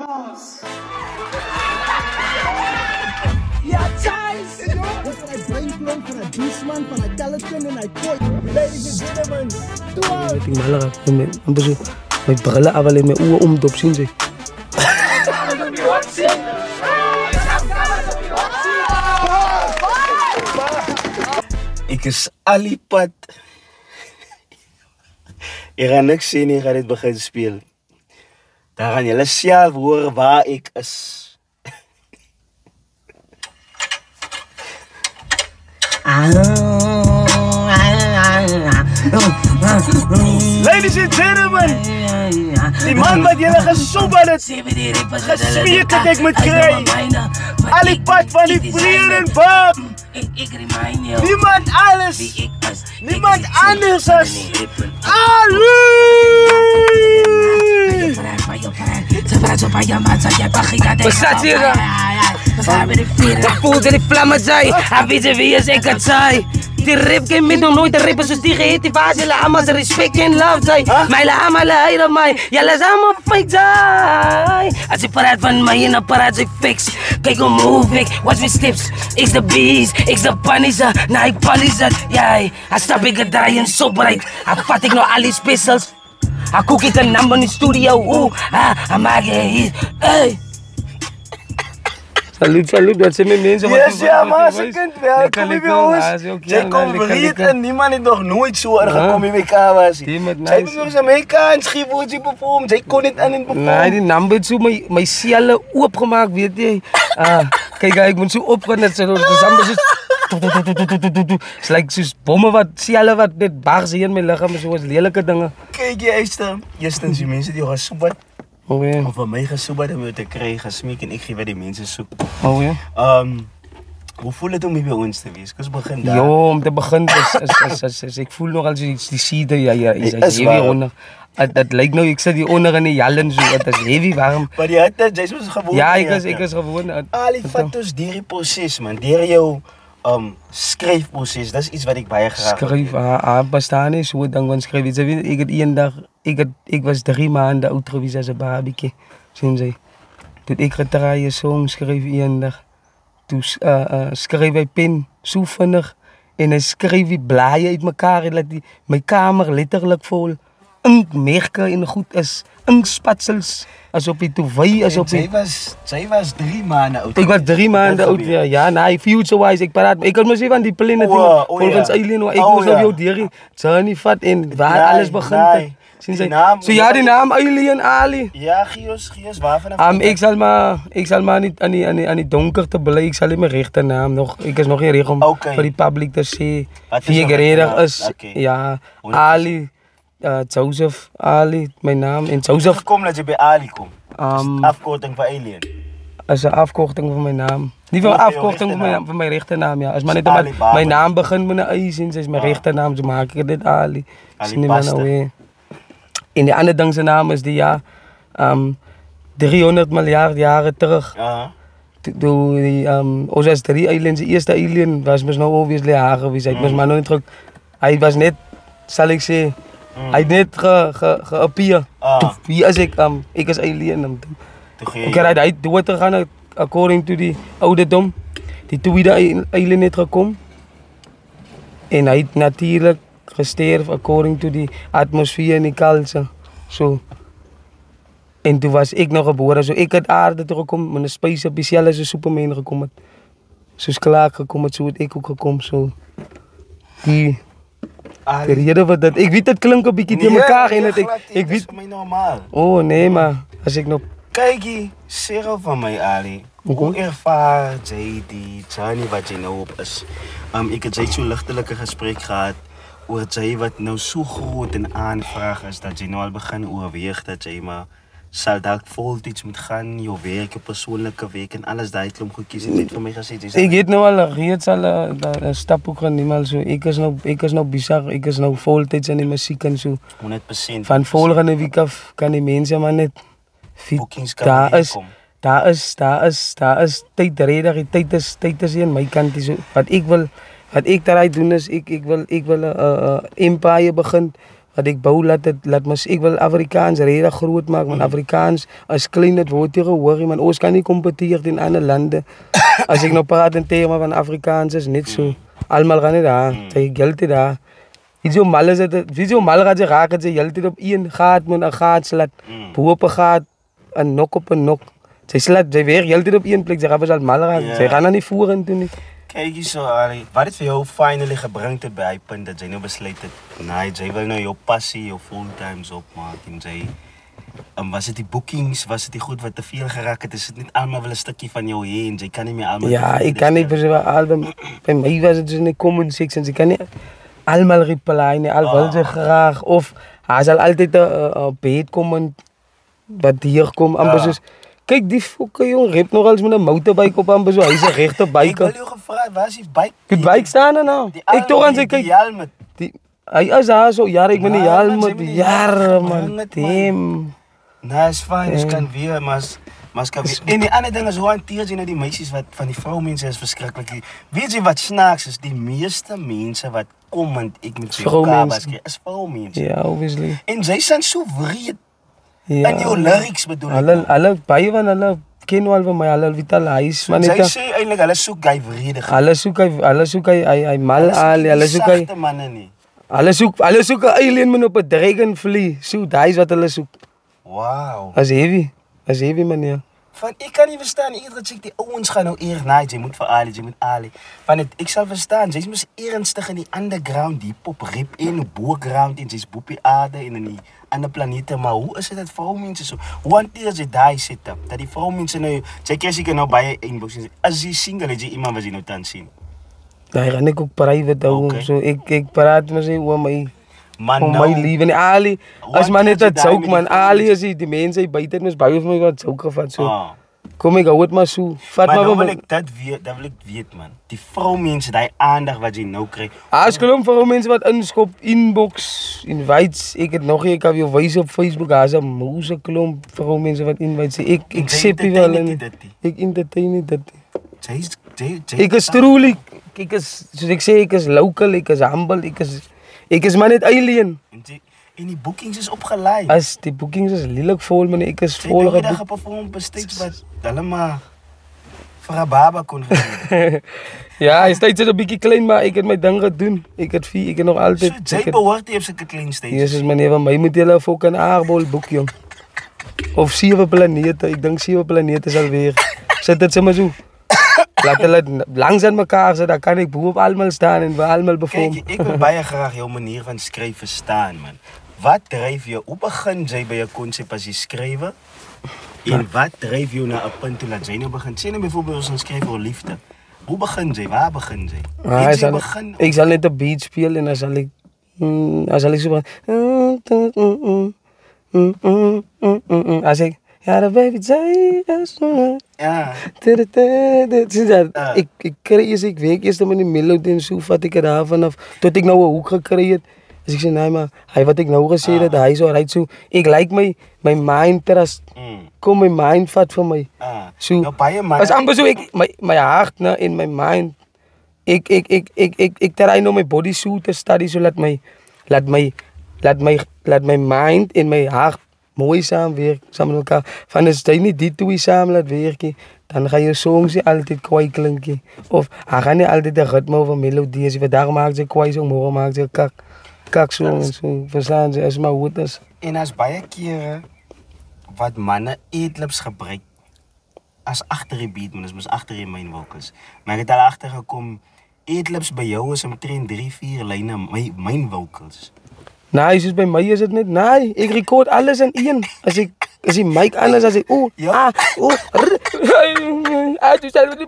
Ja, Chais! Wat van die breinklomp van die beastman, van die teleton en die kooi. Ladies and gentlemen, toe out! Ik maler, mijn brillen af alleen mijn ogen omdop zien ze. Ik is Alipad. Ik ga niks zien, ik ga dit beginnen spelen. Dan gaan jullie zelf horen waar ik is. Ladies and gentlemen, die man wat jullie gesoepen het, gesmeerd dat ik moet krijgen. Alipad van die Vredenburg. Niemand alles, niemand anders als Ali! Wat staat hier dan? Ik voel dat ik vlammen zijn, hij weet wie is ik het zei. Die rip game met nog nooit een rapper zoals die geheet. Die vaas, jullie allemaal zijn respect en love zijn. Mij la allemaal leiden mij, jullie zijn allemaal fake zijn. Als ik paraat van mij en een paraat zijn fix. Kijk hoe move ik, watch my steps. X the beast, X the punisher. Nou ik polish het, jij. Hij stap ik het draaien zo breed. Hij vat ik nog al die specials. Hij kook ik een nummer in de studio. Hij maakt het hier, hey. Salut, dat zijn mijn mensen. Yes, ja, maar ze kunt wel. Kom je bij ons? Jij komt breed en niemand heeft nog nooit zo erg gekomen in elkaar was. Zij heeft nog eens Amerika en Schiphol performed. Zij kon het aan het performen. Nee, die nummer is zo mijn cellen opgemaakt, weet je. Kijk, ik moet zo opgaan dat ze samen zo. Het lijkt zoals bommen wat cellen wat net baag zien in mijn lichaam, zoals lelijke dingen. Kijk, eerstens die mensen die gaan soepen. Oh ja. Of van mij gaan soepen, dan moet ik krijgen, gaan smeken en ik geef bij die mensen soep. Oh ja. Hoe voel het om hier bij ons te wees? Kus begin daar. Jo, om te beginnen is ik voel nog als die siede, ja, is heavy onder. Dat lijkt nou, ik zit hier onder in die jallen zo, het is heavy warm. Maar die had dat, jij is gewoon. Ja, ik is gewoon. Ali, vat dus die proces man, die jouw schrijfproces, dat is iets wat ik bij je graag schrijf, bestaan is hoe dan van schrijf. Ik had een dag, ik was 3 maanden oud geweest als een babyke, zien ze. Toen ik gedraaid song schreef een dag. Toen schreef hij pen, zo vinnig. En hij schreef die blaaien uit elkaar en laat die mijn kamer letterlijk vol. Inkmerken en goed is, inkspatsels. Als op die toevei, als op die... Zij was 3 maanden oud. Ik was 3 maanden oud, ja, nee, future-wise, ik paraat. Ik had me even aan die plannen dingen. Volgens Eileen, ik moest op jou dieren. Zou niet vat in, waar alles begint. Zo ja, die naam Eileen Ali. Ja, Gios, waar vanaf? Ik zal maar niet aan die donkerte beleid, ik zal in mijn rechte naam nog. Ik is nog geen regel om voor die publiek te zien. Wie geredig is, ja, Ali. Joseph Ali, mijn naam. En Joseph. Hoe komt dat je bij Ali komt? Afkorting van Alien. Als een afkorting van mijn naam. Niet van afkorting van mijn rechte naam, ja. Als maar niet mijn naam begint met een I, sinds is mijn rechte naam, zo maak ik dit Ali. Ali Pastor. En de andere ding zijn naam is die 300 miljard jaren terug. Toen die, ons was 3 aliens, de eerste alien was mis nou obviously haar geweest. Ik was maar nog niet terug. Hij was net, zal ik zeggen, hij had net geappear. Wie is ik? Ik is alien. Hij doet er gaan according to die ouderdom. Die tweede alien net gekomen. En hij heeft natuurlijk gesterf according to die atmosfeer en die kalse. Zo. En toen was ik nog geboren. Zo ik had aarde teruggekomen, met een space op die als een Superman gekomen. Zo is klaar gekomen, zo had ik ook gekomen. Zo. Die reden wat dat. Ik weet dat klinkt een beetje tegen elkaar in het. Ik weet. Voor mij normaal. Oh nee, maar als ik nog. Kijk hier, Cyril van mij Ali. Hoe ervaar jij die journey wat je nou op is? Ik heb zo'n lichtelijke gesprek gehad. Oor jy wat nou so groot en aanvraag is dat jy nou al begin oorweeg dat jy maar sal dalk voltyds moet gaan, jou werk, jou persoonlike werk en alles daai klomp goedjies het net vir my gesê. Ek het nou al reeds al 'n stap ook geneem so. Ek is nou besig, ek is nou voltyds in die musiek en so. 100%. Van volgende week af kan die mense maar net daar is tyd redig, tyd is aan my kant so. Wat ek daaruit doen is ek wil 'n empire begin wat ek bou laat ek wil Afrikaans regtig groot maak, want Afrikaans as klein dit word jy gehoor, man. Ons kan nie kompeteer teen ander lande. As ek nou praat in terme van Afrikaans is net so. Almal gaan nie daar, jy geld dit daar. Video mal is dit, video mal gaat jy raak het jy heeltyd op een gaat moet 'n gaat slat, bo op 'n gaat, 'n nok op 'n nok. Jy weer heeltyd op een plek, jy gaan al mal raak. Jy gaan dan nie vorentoe nie. Kijk eens zo, Ali. Wat het voor jou finally gebracht het bij het punt dat jij nu besluit hebt, nee, jij wil nou jouw passie, jouw fulltimes opmaken. Was het die bookings, was het die goed wat te veel geraakt? Is het niet allemaal wel een stukje van jou heen? Jij kan niet meer allemaal... Ja, ik kan niet per se album. Bij mij was het dus in de comment section. Ik kan niet allemaal replyen, al wil ze graag. Of hij zal altijd een beet komen wat hier komt. Kijk, die fokke jong, rip nog eens met een motorbike op aan, hij is een rechte bike. Ik wil je gevraagd, waar is die bike? Die bike staan er nou. Ik toch aan zijn kijk. Hij is daar zo, ja, ik ben niet helmet. Ja, man, Tim. Nee, is fijn, dus kan weer, maar kan weer. En die andere ding is, hoe hanteer je nou die meisjes wat van die vrouwmensen is verschrikkelijk. Weet je wat snaaks is? Die meeste mensen wat comment ik met zo'n kabas krijg, is vrouwmensen. Ja, obviously. En zij zijn zo wreed. Ja. En jouw lyrics bedoel ik. Alle baie van hulle ken wel van my, hulle weet al hy is maar net. Sy sê eintlik hulle soek hy vredig. Hulle soek hy mal al, hulle soek hy sagte manne nie. Hulle soek 'n alien man op 'n dragonfly. So daai wat hulle soek. Wow. As heavy man. Van ik kan niet verstaan, iedere chick die ouwens gaan nou eer nee, jy moet vir Ali, jy moet Ali. Van het, ek sal verstaan, jy's mos ernstig in die underground, die pop rap en boerground en jy's boepie aarde en in die ander planete, maar hoe is dit dat vrouwmense so? Hoe hanteer jy daai setup? Dat die vrouwmense nou, jy kry seker nou baie inbox en as jy single het jy iemand wat jy nou tans sien? Daai gaan ek ook private hou, so ek praat met sy oor my man nou, my lief en Ali, as man net dat joke man, Ali is die mense hy buite het mos baie vir my wat joke gevat so. Kom ek hou dit maar so. Vat maar nou wil ek dit weet, dan wil ek weet man. Die vroumense, daai aandag wat jy nou kry. As klomp vroumense wat inskop inbox, invites, ek het nog ek heb jou wys op Facebook, daar's 'n mouse klomp vroumense wat invites. Ek sê wel en ek entertain nie dit. Ek is truly, ek is soos ek sê, ek is local, ek is humble, ek is maar net alien. En die bookings is opgeleid. As die bookings is lelik vol, man, ek is vol geboek. Jy het geperform op 'n stage wat hulle maar vir 'n baba kon gedoen. Ja, hy steeds 'n bietjie klein, maar ek het my ding gedoen. Ek het nog altyd. So, jy behoort nie op sulke klein stages. Jesus, meneer, van my moet jy 'n fucking aardbol boek, jong. Of 7 planete, ek dink 7 planete sal weer. Sit dit sommer so. Laat hulle langs aan mekaar sit, dan kan ek bo op almal staan en by almal perform. Kijk, ek wil baie graag jou manier van skryf verstaan, man. Wat dryf jou? Hoe begin jy by 'n konsep as jy skryf? En wat dryf jou na 'n punt toe dat jy nou begin? Sê nou byvoorbeeld ons skryf oor liefde. Hoe begin jy? Waar begin jy? Ek sal net 'n beat speel en dan sal ek so as ek ja, baby, ja. Ik kreeg ik weet eerst met die melodie en zo vat ik er daar vanaf tot ik nou 'n hoek gekry het. Dus ik zei nee maar hy wat ik nou gesê het, hy so right so. Ik like my mind trust. Kom my mind vat vir my. So nou baie man. As amper so ek my hart nou in my mind. Ik try nou my body suit te study so laat my mind en my hart mooi saamwerk, saam met elkaar. Van as jy nie die twee saam laat werk, dan gaan jou songs nie altyd kwaai klink nie. Of hy gaan nie altyd 'n ritme of 'n melodie as jy vandag maak jy kwaai so, môre maak jy kak so, verstaan jy, as maar hoe dit is. En as baie kere wat manne eetlips gebruik as agter die beat, man, is mos agter die main vocals. Maar ek het al agtergekom, eetlips by jou is omtrent 3-4 lyne main vocals. Nee, soos by my is dit net, nee, ek record alles in een. As die mic anders as ek, tu sabes,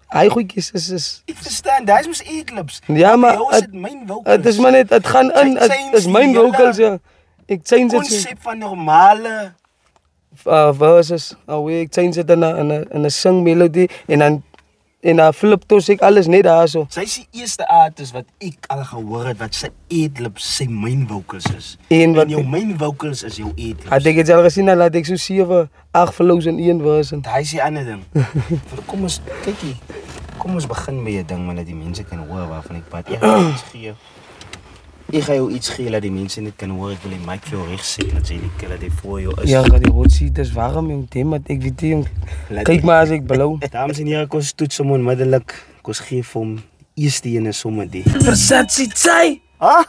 hy goedjies is. Ek verstaan, daar is mos eetlips. Ja, maar het is maar net, het gaan in, het is mijn vocals, ja. Ek change dit. Konsep van normale verses, ek change dit in 'n sing melodie en dan flip tos ek alles net daar so. Sy is die eerste artist wat ek al gehoor het wat sy eetlips sy main vocals is. En jou main vocals is jou eetlips. Had ek het al gesien, dan laat ek so 7, 8 flows in een verse. Daai is die ander ding. Kom ons, kyk hier. Kom ons begin met 'n ding wat die mense kan hoor waarvan ek praat. Ek gaan iets gee. Ek ga jou iets gee dat die mense net kan hoor. Ek wil die mic vir jou reg sit dat jy die killer die voor jou is. Ja, die hot seat is warm jong, Demat. Ek weet jong. Kyk maar as ek blou. Dames en here, kos toets hom onmiddellik. Kos gee vir hom die eerste ene sommer die. Versace Tsai. Ha?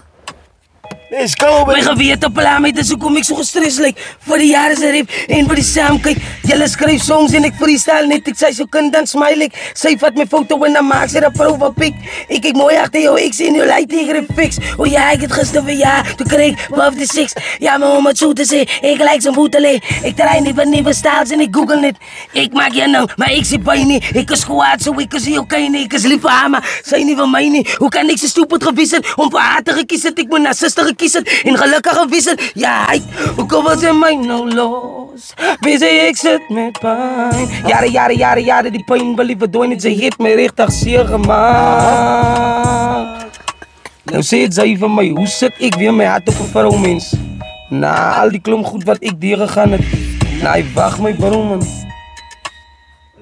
Let's go, My gewete pla my, dis hoekom ek so gestres lyk. Vir die jare se rap en vir die saam kyk. Julle skryf songs en ek freestyle net. Ek sê so kind dan smile ek. Sy vat my foto en dan maak sy 'n profile pic. Ek kyk mooi agter jou, ek sien jou lyk tegen die fix. O ja, ek het gister vir ja, toe kry ek above the 6. Ja, my ouma so te sê, ek lyk so boetele. Ek try nuwe styles en ek google net. Ek maak jy nou, maar ek sê by nie. Ek is kwaad so ek is okay nie. Ek is lief vir haar, maar sy nie vir my nie. Hoe kan ek so stupid gewees het om vir haar te gekies het? Ek moet na suster gekies het en gelukkig gewees het. Ja, hoe kom ons in my nou los? Wees ek sit met pijn. Jare, die pijn wil liever doen. Sy het my regtig seer gemaak. Nou sê het sy van my, hoe sit ek weer my hart op 'n vrou mens? Na al die klomp goed wat ek deur gegaan het. Nou, wag my bro man.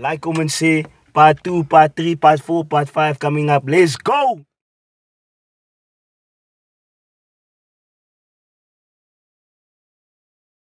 Like, kom en sê, part 2, part 3, part 4, part 5 coming up. Let's go!